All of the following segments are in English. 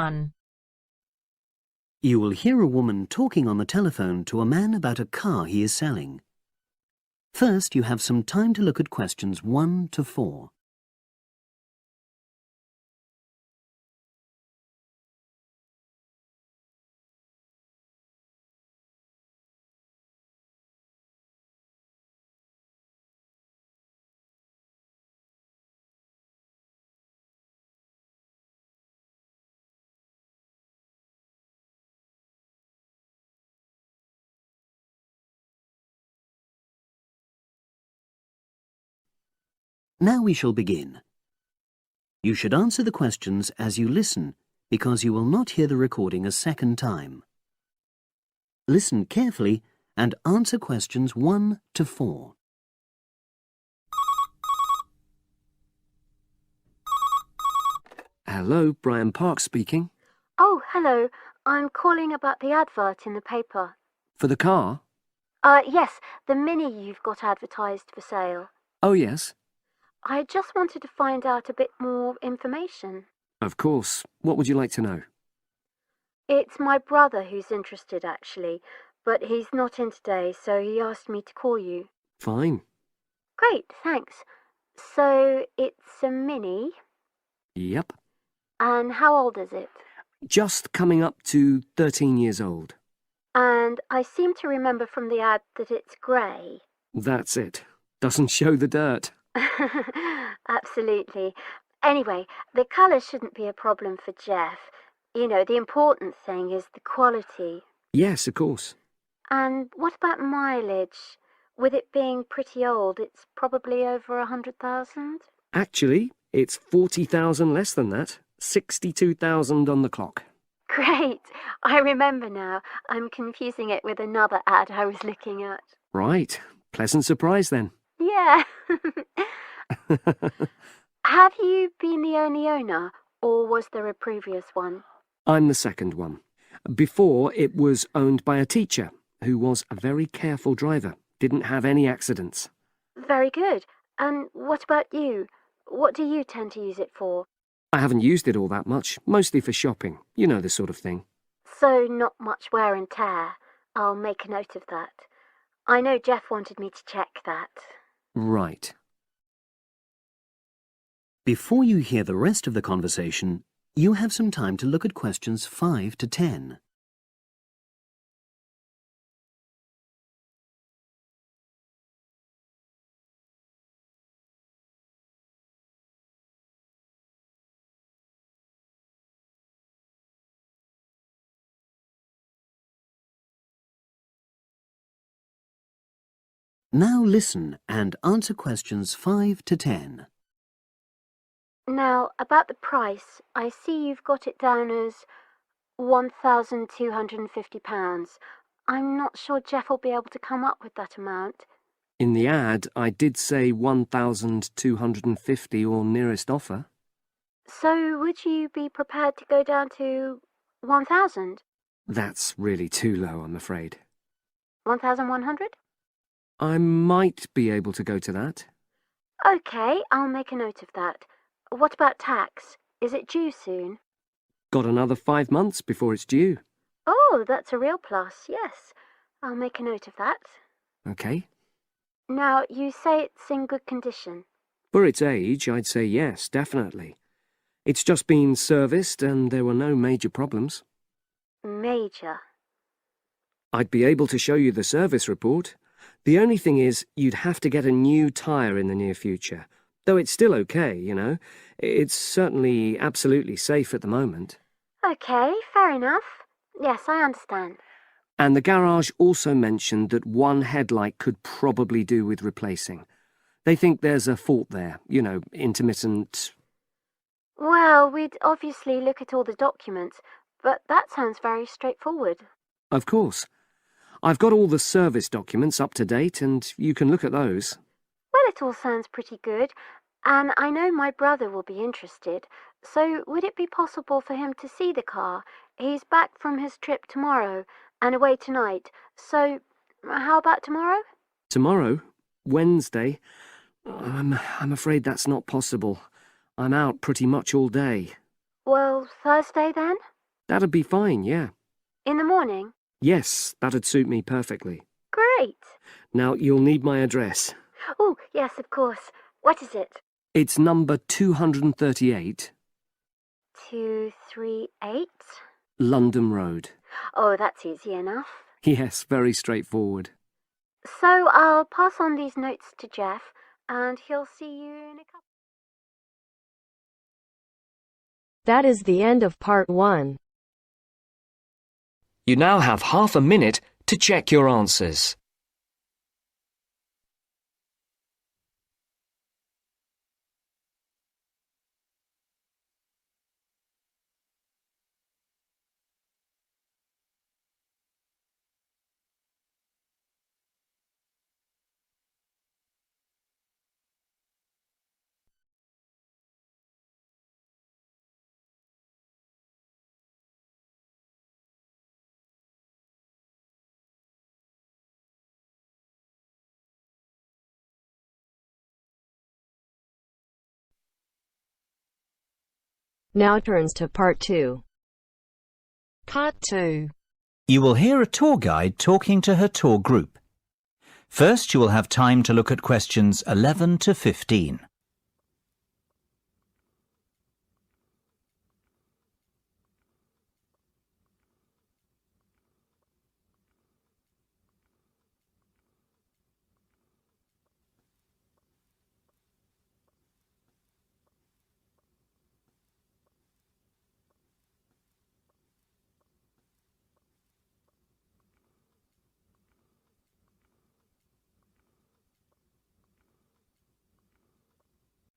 1. You will hear a woman talking on the telephone to a man about a car he is selling. First, you have some time to look at questions 1 to 4. Now we shall begin. You should answer the questions as you listen, because you will not hear the recording a second time. Listen carefully and answer questions 1 to 4. Hello, Brian Park speaking. Oh, hello. I'm calling about the advert in the paper. For the car? Yes, the Mini you've got advertised for sale. Oh, yes. I just wanted to find out a bit more information. Of course. What would you like to know? It's my brother who's interested, actually, but he's not in today, so he asked me to call you. Fine. Great, thanks. So, it's a Mini, Yep. and how old is it? Just coming up to 13 years old. And I seem to remember from the ad that it's grey. That's it. Doesn't show the dirt. Absolutely. Anyway, the colour shouldn't be a problem for Jeff. You know, the important thing is the quality. Yes, of course. And what about mileage? With it being pretty old, it's probably over 100,000? Actually, it's 40,000 less than that. 62,000 on the clock. Great! I remember now. I'm confusing it with another ad I was looking at. Right. Pleasant surprise then. Yeah. Have you been the only owner, or was there a previous one? I'm the second one. Before, it was owned by a teacher who was a very careful driver. Didn't have any accidents. Very good. And what about you? What do you tend to use it for? I haven't used it all that much, mostly for shopping. You know the sort of thing. So not much wear and tear. I'll make a note of that. I know Jeff wanted me to check that. Right. Before you hear the rest of the conversation, you have some time to look at questions 5 to 10. Now listen and answer questions 5 to 10. Now, about the price, I see you've got it down as £1,250. I'm not sure Jeff will be able to come up with that amount. In the ad, I did say 1,250 or nearest offer. So would you be prepared to go down to 1,000? That's really too low, I'm afraid. 1,100? I might be able to go to that. OK, I'll make a note of that. What about tax? Is it due soon? Got another 5 months before it's due. Oh, that's a real plus, yes. I'll make a note of that. OK. Now, you say it's in good condition. For its age, I'd say yes, definitely. It's just been serviced and there were no major problems. Major? I'd be able to show you the service report. The only thing is, you'd have to get a new tyre in the near future. Though it's still okay, you know. It's certainly absolutely safe at the moment. OK, fair enough. Yes, I understand. And the garage also mentioned that one headlight could probably do with replacing. They think there's a fault there, you know, intermittent. Well, we'd obviously look at all the documents, but that sounds very straightforward. Of course. I've got all the service documents up to date, and you can look at those. Well, it all sounds pretty good, and I know my brother will be interested, so would it be possible for him to see the car? He's back from his trip tomorrow and away tonight, so how about tomorrow? Tomorrow? Wednesday? I'm afraid that's not possible. I'm out pretty much all day. Well, Thursday then? That'd be fine, yeah. In the morning? Yes, that'd suit me perfectly. Great. Now, you'll need my address. Oh, yes, of course. What is it? It's number 238, 238? London Road. Oh, that's easy enough. Yes, very straightforward. So I'll pass on these notes to Jeff, and he'll see you in a couple. That is the end of part 1. You now have half a minute to check your answers. Now turns to part 2. Part 2. You will hear a tour guide talking to her tour group. First, you will have time to look at questions 11 to 15.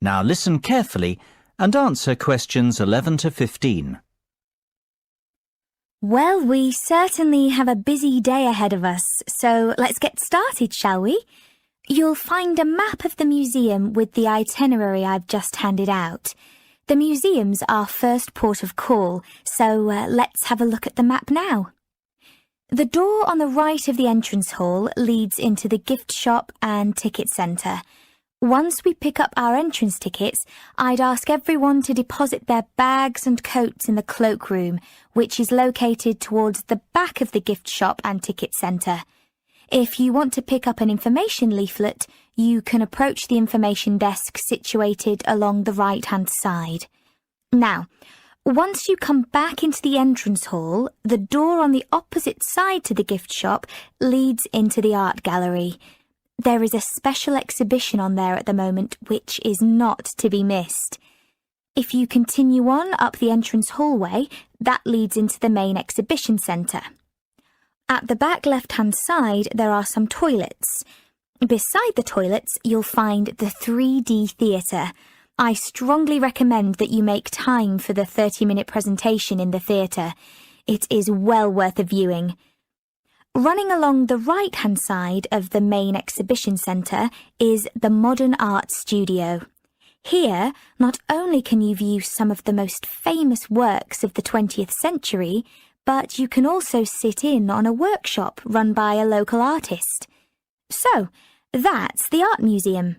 Now listen carefully and answer questions 11 to 15. Well, we certainly have a busy day ahead of us, so let's get started, shall we? You'll find a map of the museum with the itinerary I've just handed out. The museum's our first port of call, so let's have a look at the map now. The door on the right of the entrance hall leads into the gift shop and ticket centre. Once we pick up our entrance tickets, I'd ask everyone to deposit their bags and coats in the cloakroom, which is located towards the back of the gift shop and ticket centre. If you want to pick up an information leaflet, you can approach the information desk situated along the right-hand side. Now, once you come back into the entrance hall, the door on the opposite side to the gift shop leads into the art gallery. There is a special exhibition on there at the moment which is not to be missed. If you continue on up the entrance hallway, that leads into the main exhibition centre. At the back left-hand side, there are some toilets. Beside the toilets, you'll find the 3D theatre. I strongly recommend that you make time for the 30-minute presentation in the theatre. It is well worth a viewing. Running along the right-hand side of the main exhibition centre is the Modern Art Studio. Here, not only can you view some of the most famous works of the 20th century, but you can also sit in on a workshop run by a local artist. So, that's the Art Museum.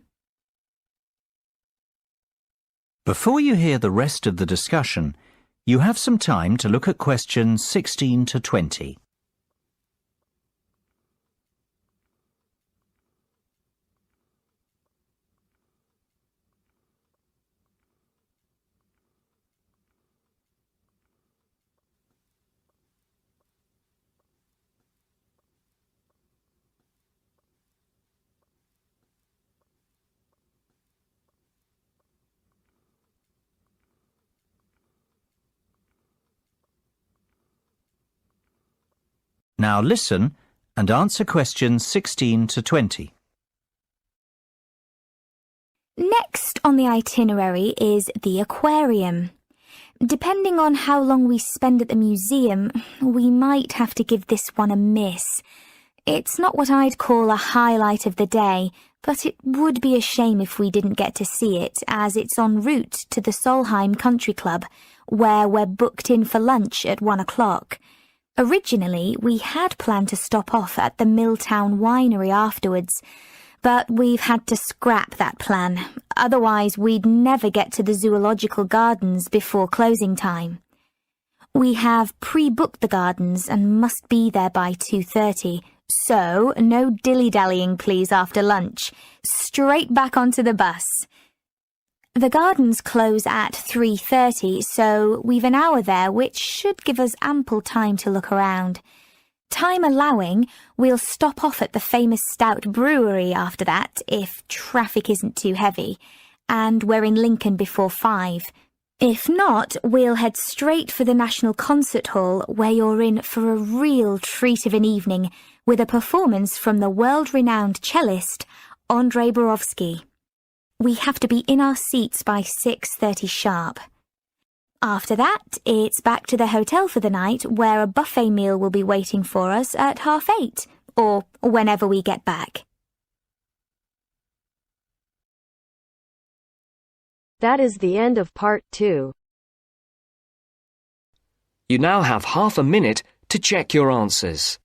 Before you hear the rest of the discussion, you have some time to look at questions 16 to 20. Now listen and answer questions 16 to 20. Next on the itinerary is the aquarium. Depending on how long we spend at the museum, we might have to give this one a miss. It's not what I'd call a highlight of the day, but it would be a shame if we didn't get to see it, as it's en route to the Solheim Country Club, where we're booked in for lunch at 1 o'clock. Originally, we had planned to stop off at the Milltown Winery afterwards, but we've had to scrap that plan. Otherwise, we'd never get to the zoological gardens before closing time. We have pre-booked the gardens and must be there by 2:30. So, no dilly-dallying please after lunch. Straight back onto the bus. The gardens close at 3:30, so we've an hour there, which should give us ample time to look around. Time allowing, we'll stop off at the famous Stout Brewery after that, if traffic isn't too heavy, and we're in Lincoln before 5. If not, we'll head straight for the National Concert Hall, where you're in for a real treat of an evening, with a performance from the world-renowned cellist, Andrei Borovsky. We have to be in our seats by 6:30 sharp. After that, it's back to the hotel for the night, where a buffet meal will be waiting for us at 8:30, or whenever we get back. That is the end of part 2. You now have half a minute to check your answers.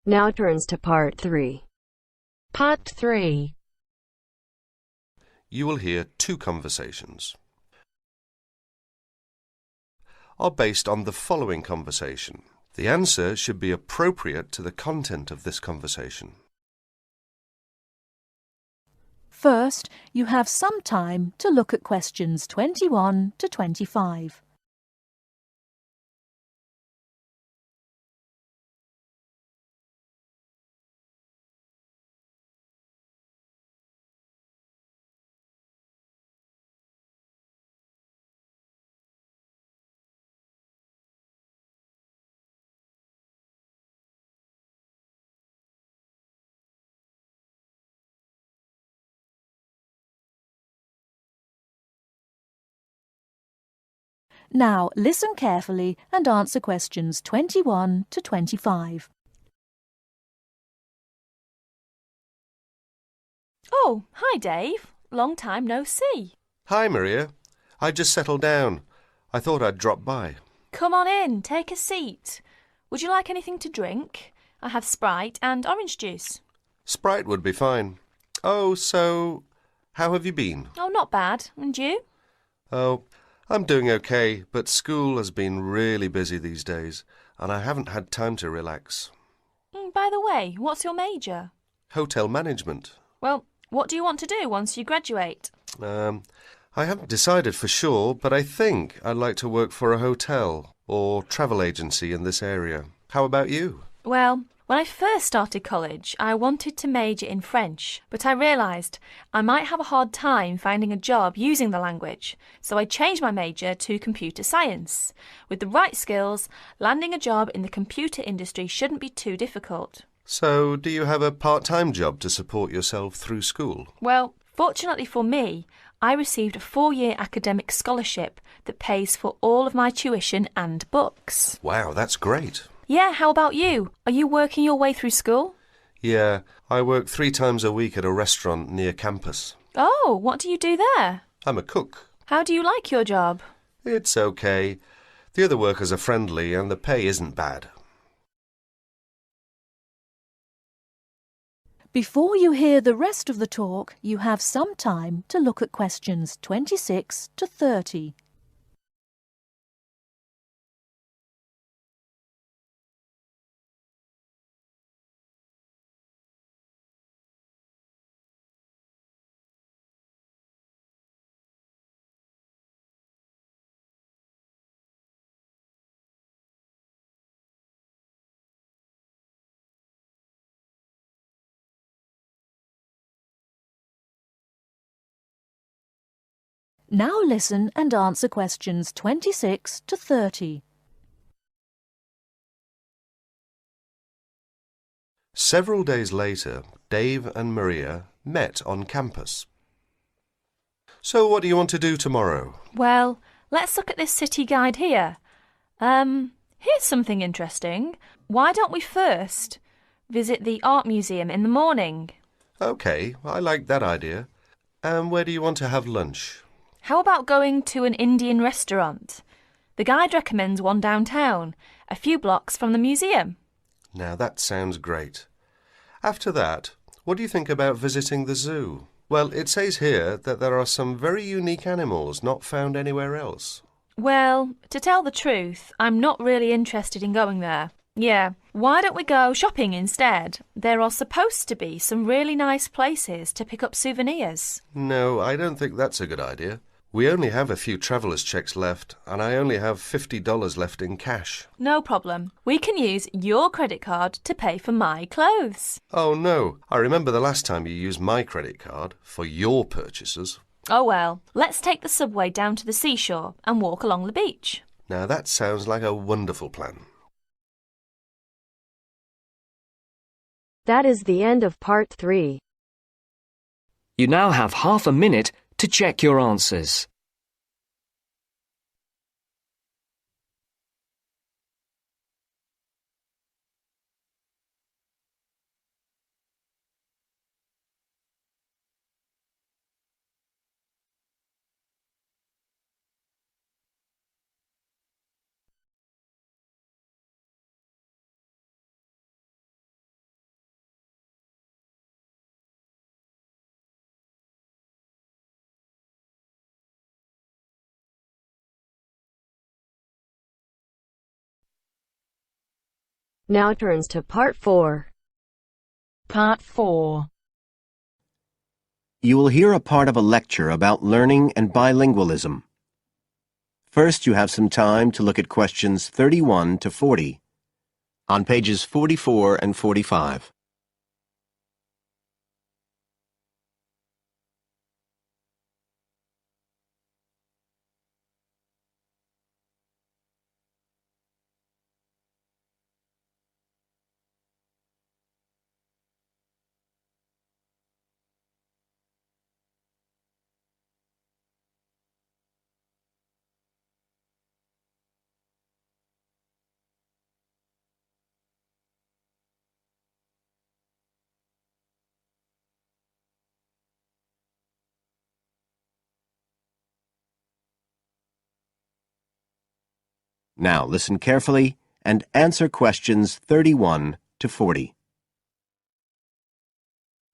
Now turns to part 3. Part 3. You will hear two conversations. Are based on the following conversation. The answer should be appropriate to the content of this conversation. First, you have some time to look at questions 21 to 25. Now, listen carefully and answer questions 21 to 25. Oh, hi Dave. Long time no see. Hi, Maria. I just settled down. I thought I'd drop by. Come on in, take a seat. Would you like anything to drink? I have Sprite and orange juice. Sprite would be fine. Oh, so, how have you been? Oh, not bad. And you? Oh, I'm doing okay, but school has been really busy these days, and I haven't had time to relax. By the way, what's your major? Hotel management. Well, what do you want to do once you graduate? I haven't decided for sure, but I think I'd like to work for a hotel or travel agency in this area. How about you? Well, when I first started college, I wanted to major in French, but I realised I might have a hard time finding a job using the language, so I changed my major to computer science. With the right skills, landing a job in the computer industry shouldn't be too difficult. So, do you have a part-time job to support yourself through school? Well, fortunately for me, I received a 4-year academic scholarship that pays for all of my tuition and books. Wow, that's great. Yeah, how about you? Are you working your way through school? Yeah, I work 3 times a week at a restaurant near campus. Oh, what do you do there? I'm a cook. How do you like your job? It's okay. The other workers are friendly and the pay isn't bad. Before you hear the rest of the talk, you have some time to look at questions 26 to 30. Now listen and answer questions 26 to 30. Several days later, Dave and Maria met on campus. So what do you want to do tomorrow? Well, Let's look at this city guide here. Here's something interesting. Why don't we first visit the art museum in the morning? OK, I like that idea. And where do you want to have lunch? How about going to an Indian restaurant? The guide recommends one downtown, a few blocks from the museum. Now that sounds great. After that, what do you think about visiting the zoo? Well, it says here that there are some very unique animals not found anywhere else. Well, to tell the truth, I'm not really interested in going there. Yeah, why don't we go shopping instead? There are supposed to be some really nice places to pick up souvenirs. No, I don't think that's a good idea. We only have a few traveller's checks left, and I only have $50 left in cash. No problem. We can use your credit card to pay for my clothes. Oh no, I remember the last time you used my credit card for your purchases. Oh well, let's take the subway down to the seashore and walk along the beach. Now that sounds like a wonderful plan. That is the end of part 3. You now have half a minute to check your answers. Now turns to part 4. Part 4. You will hear a part of a lecture about learning and bilingualism. First, you have some time to look at questions 31 to 40 on pages 44 and 45. Now listen carefully and answer questions 31 to 40.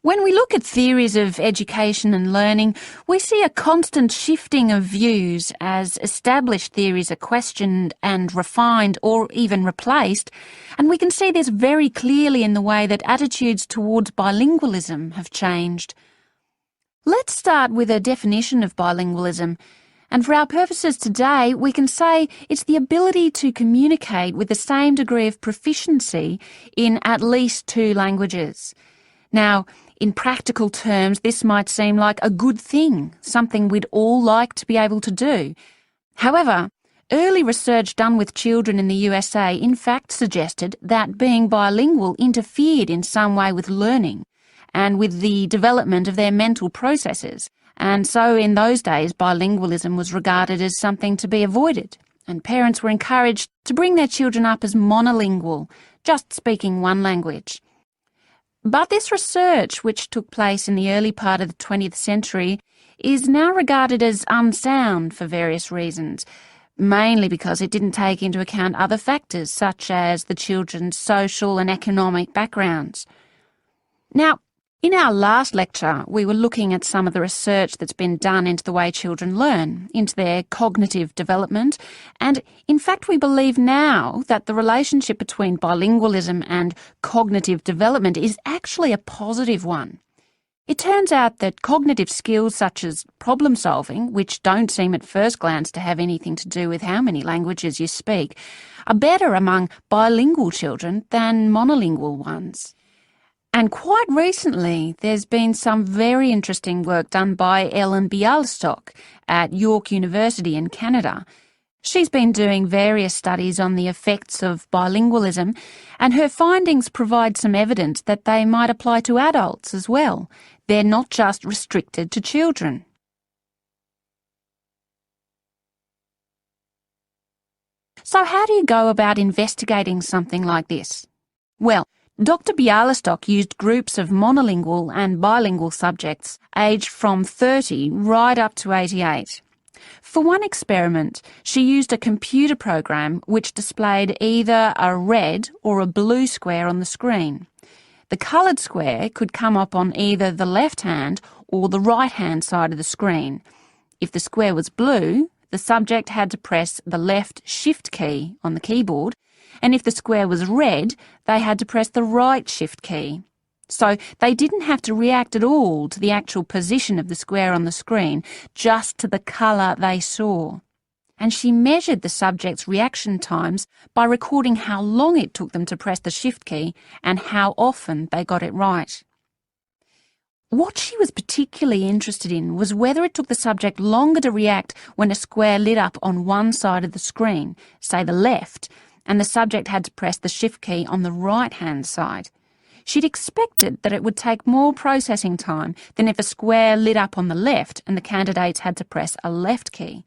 When we look at theories of education and learning, we see a constant shifting of views as established theories are questioned and refined or even replaced, and we can see this very clearly in the way that attitudes towards bilingualism have changed. Let's start with a definition of bilingualism. And for our purposes today, we can say it's the ability to communicate with the same degree of proficiency in at least 2 languages. Now, in practical terms, this might seem like a good thing, something we'd all like to be able to do. However, early research done with children in the USA in fact suggested that being bilingual interfered in some way with learning and with the development of their mental processes. And so in those days, bilingualism was regarded as something to be avoided, and parents were encouraged to bring their children up as monolingual, just speaking one language. But this research, which took place in the early part of the 20th century, is now regarded as unsound for various reasons, mainly because it didn't take into account other factors such as the children's social and economic backgrounds. Now, in our last lecture, we were looking at some of the research that's been done into the way children learn, into their cognitive development, and in fact we believe now that the relationship between bilingualism and cognitive development is actually a positive one. It turns out that cognitive skills such as problem solving, which don't seem at first glance to have anything to do with how many languages you speak, are better among bilingual children than monolingual ones. And quite recently, there's been some very interesting work done by Ellen Bialystok at York University in Canada. She's been doing various studies on the effects of bilingualism, and her findings provide some evidence that they might apply to adults as well. They're not just restricted to children. So how do you go about investigating something like this? Well, Dr. Bialystok used groups of monolingual and bilingual subjects aged from 30 right up to 88. For one experiment, she used a computer program which displayed either a red or a blue square on the screen. The coloured square could come up on either the left-hand or the right-hand side of the screen. If the square was blue, the subject had to press the left Shift key on the keyboard, and if the square was red, they had to press the right Shift key. So they didn't have to react at all to the actual position of the square on the screen, just to the colour they saw. And she measured the subject's reaction times by recording how long it took them to press the Shift key and how often they got it right. What she was particularly interested in was whether it took the subject longer to react when a square lit up on one side of the screen, say the left, and the subject had to press the Shift key on the right-hand side. She'd expected that it would take more processing time than if a square lit up on the left and the candidates had to press a left key.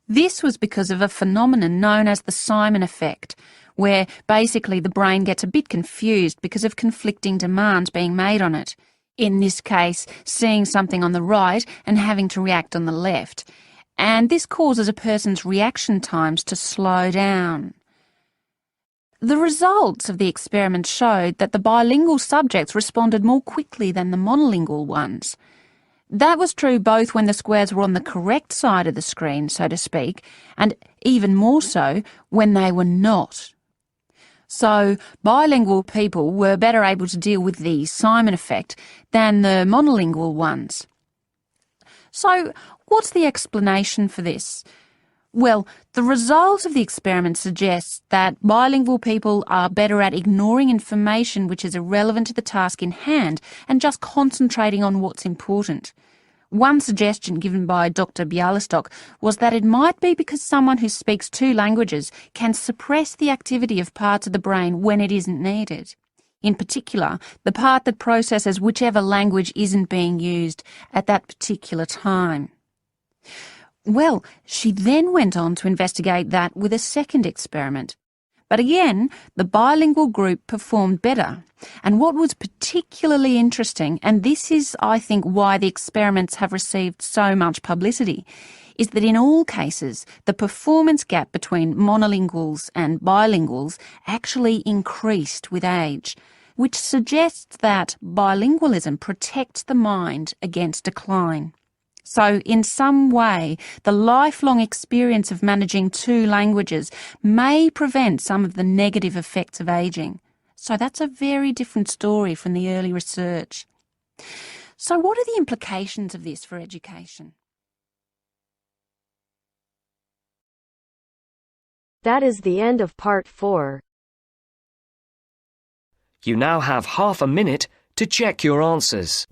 This was because of a phenomenon known as the Simon effect, where basically the brain gets a bit confused because of conflicting demands being made on it. In this case, seeing something on the right and having to react on the left. And this causes a person's reaction times to slow down. The results of the experiment showed that the bilingual subjects responded more quickly than the monolingual ones. That was true both when the squares were on the correct side of the screen, so to speak, and even more so when they were not. So bilingual people were better able to deal with the Simon effect than the monolingual ones. So what's the explanation for this? Well, the result of the experiment suggests that bilingual people are better at ignoring information which is irrelevant to the task in hand and just concentrating on what's important. One suggestion given by Dr. Bialystok was that it might be because someone who speaks two languages can suppress the activity of parts of the brain when it isn't needed. In particular, the part that processes whichever language isn't being used at that particular time. Well, she then went on to investigate that with a second experiment. But again, the bilingual group performed better. And what was particularly interesting, and this is, I think, why the experiments have received so much publicity, is that in all cases, the performance gap between monolinguals and bilinguals actually increased with age, which suggests that bilingualism protects the mind against decline. So, in some way, the lifelong experience of managing two languages may prevent some of the negative effects of ageing. So that's a very different story from the early research. So what are the implications of this for education? That is the end of part 4. You now have half a minute to check your answers.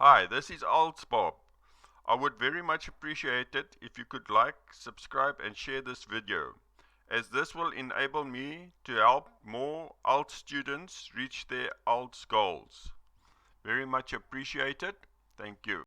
Hi, this is IELTS Bob. I would very much appreciate it if you could like, subscribe and share this video, as this will enable me to help more IELTS students reach their IELTS goals. Very much appreciated. Thank you.